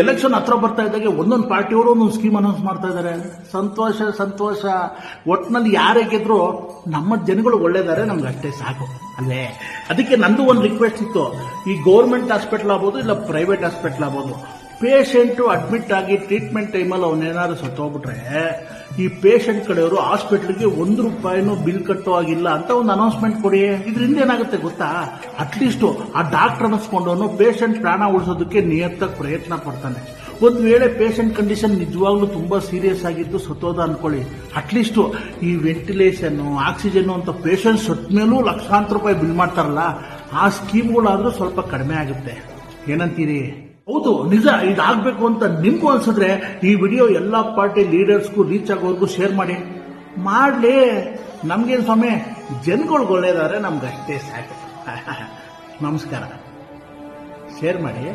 Election ಹತ್ರ ಬರ್ತಾ ಇದ್ದಾಗೆ ಒಂದೊಂದು ಪಾರ್ಟಿಯವರು ಒಂದೊಂದು ಸ್ಕೀಮ್ ಅನೌನ್ಸ್ ಮಾಡ್ತಾ ಇದ್ದಾರೆ. ಸಂತೋಷ ಸಂತೋಷ. ಒಟ್ಟಿನಲ್ಲಿ ಯಾರೇ ಗೆದ್ರು ನಮ್ಮ ಜನಗಳು ಒಳ್ಳೇದಾರೆ ನಮ್ಗೆ ಅಷ್ಟೇ ಸಾಕು ಅಲ್ಲೇ. ಅದಕ್ಕೆ ನಂದು ಒಂದು ರಿಕ್ವೆಸ್ಟ್ ಇತ್ತು, ಈ ಗೌರ್ಮೆಂಟ್ ಹಾಸ್ಪಿಟಲ್ ಆಗ್ಬೋದು ಇಲ್ಲ ಪ್ರೈವೇಟ್ ಹಾಸ್ಪಿಟಲ್ ಆಗ್ಬೋದು, ಪೇಷಂಟ್ ಅಡ್ಮಿಟ್ ಆಗಿ ಟ್ರೀಟ್ಮೆಂಟ್ ಟೈಮಲ್ಲಿ ಅವನೇನಾದ್ರು ಸತ್ತೋಗ್ಬಿಟ್ರೆ ಈ ಪೇಷಂಟ್ ಕಡೆಯವರು ಹಾಸ್ಪಿಟಲ್ಗೆ ₹1 ಬಿಲ್ ಕಟ್ಟೋ ಆಗಿಲ್ಲ ಅಂತ ಒಂದು ಅನೌನ್ಸ್ಮೆಂಟ್ ಕೊಡಿ. ಇದರಿಂದ ಏನಾಗುತ್ತೆ ಗೊತ್ತಾ, ಅಟ್ಲೀಸ್ಟ್ ಆ ಡಾಕ್ಟರ್ ಅನ್ನಿಸ್ಕೊಂಡವನು ಪೇಷಂಟ್ ಪ್ರಾಣ ಉಳಿಸೋದಕ್ಕೆ ನಿಯತ್ತಾಗಿ ಪ್ರಯತ್ನ ಪಡ್ತಾನೆ. ಒಂದು ವೇಳೆ ಪೇಷಂಟ್ ಕಂಡೀಷನ್ ನಿಜವಾಗ್ಲೂ ತುಂಬಾ ಸೀರಿಯಸ್ ಆಗಿದ್ದು ಸತ್ತೋದ ಅನ್ಕೊಳ್ಳಿ, ಅಟ್ಲೀಸ್ಟ್ ಈ ವೆಂಟಿಲೇಷನ್ ಆಕ್ಸಿಜನ್ ಅಂತ ಪೇಷಂಟ್ ಸತ್ ಮೇಲೂ ₹ಲಕ್ಷಾಂತರ ಬಿಲ್ ಮಾಡ್ತಾರಲ್ಲ, ಆ ಸ್ಕೀಮ್ಗಳಾದ್ರೂ ಸ್ವಲ್ಪ ಕಡಿಮೆ ಆಗುತ್ತೆ. ಏನಂತೀರಿ? ಹೌದು, ನಿಜ. ಇದಾಗಬೇಕು ಅಂತ ನಿಮ್ಗೂ ಅನ್ಸಿದ್ರೆ ಈ ವಿಡಿಯೋ ಎಲ್ಲಾ ಪಾರ್ಟಿ ಲೀಡರ್ಸ್ಗೂ ರೀಚ್ ಆಗೋರ್ಗೂ ಶೇರ್ ಮಾಡ್ಲಿ. ನಮ್ಗೇನು ಸ್ವಾಮಿ, ಜನಗಳಿಗೆ ಒಳ್ಳೇದಾದ್ರೆ ನಮ್ಗೆ ಅಷ್ಟೇ ಸಾಕು. ನಮಸ್ಕಾರ. ಶೇರ್ ಮಾಡಿ.